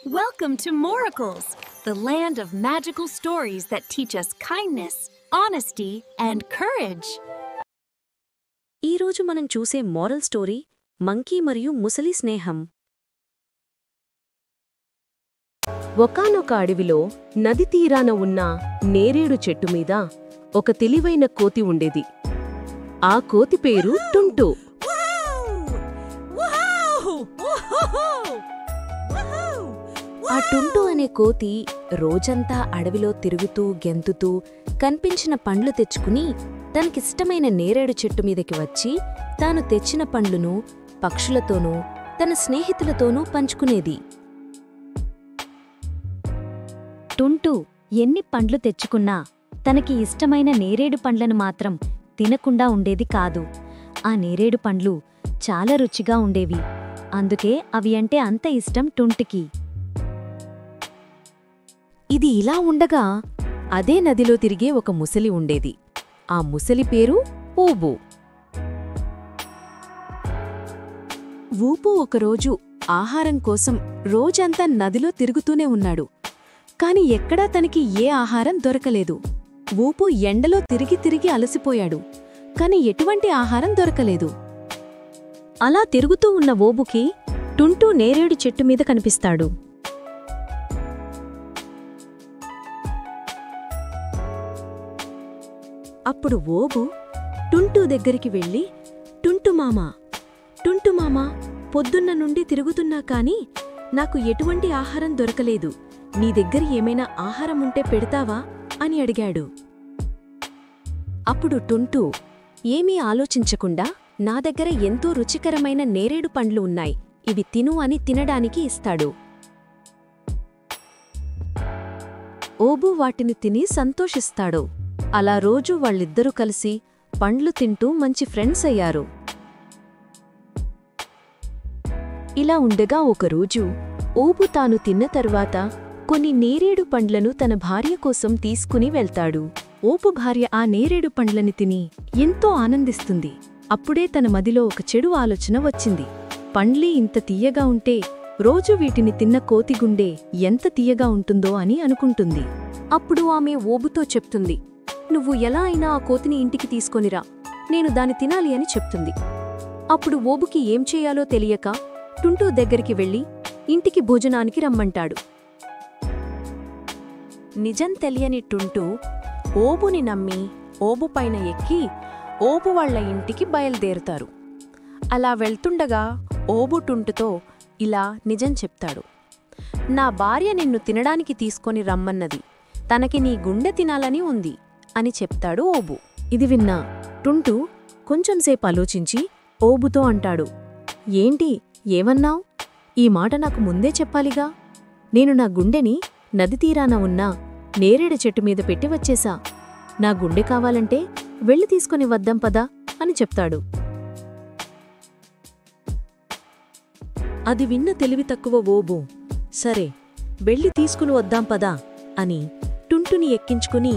Welcome to Moracles, the land of magical stories that teach us kindness, honesty, and courage. ఈ రోజు మనం చూసే moral story monkey మరియు ముసలి స్నేహం. ఒకానొక అడవిలో నది తీరాన ఉన్న నేరేడు చెట్టు మీద ఒక తెలివైన కోతి ఉండేది. ఆ కోతి పేరు టుంటు. ఆ టుంటు అనే కోతి రోజంతా అడవిలో తిరుగుతూ గెంతుతూ కనిపించిన పండ్లు తెచ్చుకుని తనకిష్టమైన నేరేడు చెట్టు మీదకి వచ్చి తాను తెచ్చిన పండ్లును పక్షులతోనూ తన స్నేహితులతోనూ పంచుకునేది. టుంటు ఎన్ని పండ్లు తెచ్చుకున్నా తనకి ఇష్టమైన నేరేడు పండ్లను మాత్రం తినకుండా ఉండేది కాదు. ఆ నేరేడు పండ్లు చాలా రుచిగా ఉండేవి. అందుకే అవి అంటే అంత ఇష్టం టుంటుకి. ఇది ఇలా ఉండగా అదే నదిలో తిరిగే ఒక ముసలి ఉండేది. ఆ ముసలి పేరు ఊబు. ఊపు ఒకరోజు ఆహారం కోసం రోజంతా నదిలో తిరుగుతూనే ఉన్నాడు. కాని ఎక్కడా తనకి ఏ ఆహారం దొరకలేదు. ఊపు ఎండలో తిరిగి తిరిగి అలసిపోయాడు. కాని ఎటువంటి ఆహారం దొరకలేదు. అలా తిరుగుతూ ఉన్న ఓబుకి టుంటు నేరేడు చెట్టు మీద కనిపిస్తాడు. అప్పుడు ఓబు టుంటు దగ్గరికి వెళ్ళి, టుంటుమామా, పొద్దున్న నుండి తిరుగుతున్నా కాని నాకు ఎటువంటి ఆహారం దొరకలేదు. నీ దగ్గర ఏమైనా ఆహారం ఉంటే పెడతావా అని అడిగాడు. అప్పుడు టుంటు ఏమీ ఆలోచించకుండా, నా దగ్గర ఎంతో రుచికరమైన నేరేడు పండ్లు ఉన్నాయి, ఇవి తిను అని తినడానికి ఇస్తాడు. ఓబు వాటిని తిని సంతోషిస్తాడు. అలా రోజూ వాళ్ళిద్దరూ కలిసి పండ్లు తింటూ మంచి ఫ్రెండ్స్ అయ్యారు. ఇలా ఉండగా ఒకరోజు ఓబు తాను తిన్న తర్వాత కొన్ని నేరేడు పండ్లను తన భార్య కోసం తీసుకుని వెళ్తాడు. ఓబు భార్య ఆ నేరేడు పండ్లని తిని ఎంతో ఆనందిస్తుంది. అప్పుడే తన మదిలో ఒక చెడు ఆలోచన వచ్చింది. పండ్లే ఇంత తీయగా ఉంటే రోజు వీటిని తిన్న కోతిగుండె ఎంత తీయగా ఉంటుందో అని అనుకుంటుంది. అప్పుడు ఆమె ఓబుతో చెప్తుంది, నువ్వు ఎలా అయినా ఆ కోతిని ఇంటికి తీసుకొనిరా, నేను దాని తినాలి అని చెప్తుంది. అప్పుడు ఓబుకి ఏం చేయాలో తెలియక టుంటు దగ్గరికి వెళ్ళి ఇంటికి భోజనానికి రమ్మంటాడు. నిజం తెలియని టుంటు ఓబుని నమ్మి ఓబు పైన ఎక్కి ఓబు వాళ్ల ఇంటికి బయలుదేరుతారు. అలా వెళ్తుండగా ఓబు టుంటుతో ఇలా నిజం చెప్తాడు. నా భార్య నిన్ను తినడానికి తీసుకొని రమ్మన్నది, తనకి నీ గుండె తినాలని ఉంది అని చెప్తాడు ఓబు. ఇది విన్నా టుంటు కొంచెంసేపు ఆలోచించి ఓబుతో అంటాడు, ఏంటి ఏమన్నావ్? ఈ మాట నాకు ముందే చెప్పాలిగా. నేను నా గుండెని నది తీరాన ఉన్నా నేరేడు చెట్టు మీద పెట్టి వచ్చేశా. నా గుండె కావాలంటే వెళ్ళి తీసుకుని వద్దాం పదా అని చెప్తాడు. అది విన్న తెలివి తక్కువ ఓబు, సరే వెళ్ళి తీసుకుని వద్దాం పదా అని టుంటుని ఎక్కించుకుని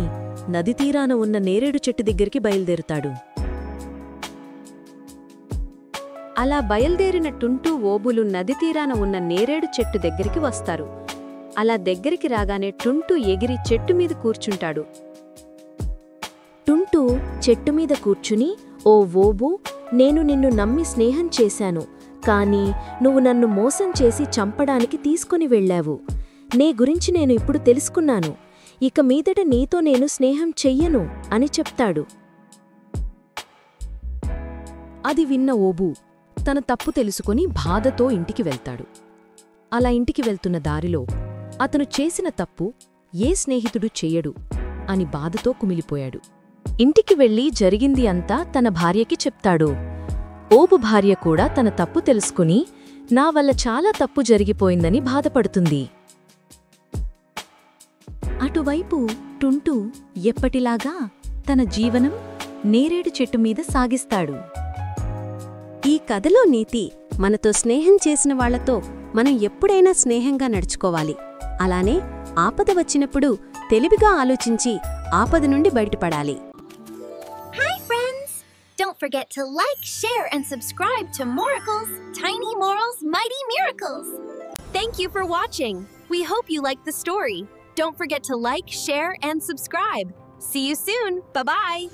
నది తీరాన ఉన్న నేరేడు చెట్టు దగ్గరికి బయలుదేరుతాడు. అలా బయలుదేరిన టుంటు ఓబులు నది తీరాన ఉన్న నేరేడు చెట్టు దగ్గరికి వస్తారు. అలా దగ్గరికి రాగానే టుంటు ఎగిరి చెట్టు మీద కూర్చుంటాడు. టుంటు చెట్టు మీద కూర్చుని, ఓ ఓబు, నేను నిన్ను నమ్మి స్నేహం చేశాను, కాని నువ్వు నన్ను మోసం చేసి చంపడానికి తీసుకుని వెళ్ళావు. నీ గురించి నేను ఇప్పుడు తెలుసుకున్నాను. ఇక మీదట నీతో నేను స్నేహం చెయ్యను అని చెప్తాడు. అది విన్న ఓబు తన తప్పు తెలుసుకుని బాధతో ఇంటికి వెళ్తాడు. అలా ఇంటికి వెళ్తున్న దారిలో అతను చేసిన తప్పు ఏ స్నేహితుడు చెయ్యడు అని బాధతో కుమిలిపోయాడు. ఇంటికి వెళ్లి జరిగింది అంతా తన భార్యకి చెప్తాడు. ఓబు భార్య కూడా తన తప్పు తెలుసుకుని నా వల్ల చాలా తప్పు జరిగిపోయిందని బాధపడుతుంది. అటువైపు టుంటు ఎప్పటిలాగా తన జీవనం నేరేడు చెట్టు మీద సాగిస్తాడు. ఈ కథలో నీతి, మనతో స్నేహం చేసిన వాళ్లతో మనం ఎప్పుడైనా స్నేహంగా నడుచుకోవాలి. అలానే ఆపద వచ్చినప్పుడు తెలివిగా ఆలోచించి ఆపద నుండి బయటపడాలి. Hi friends! Don't forget to like, share, and subscribe to Moracles, Tiny Morals, Mighty Miracles. Thank you for watching. We hope you liked the story. Don't forget to like, share, and subscribe. See you soon. Bye-bye.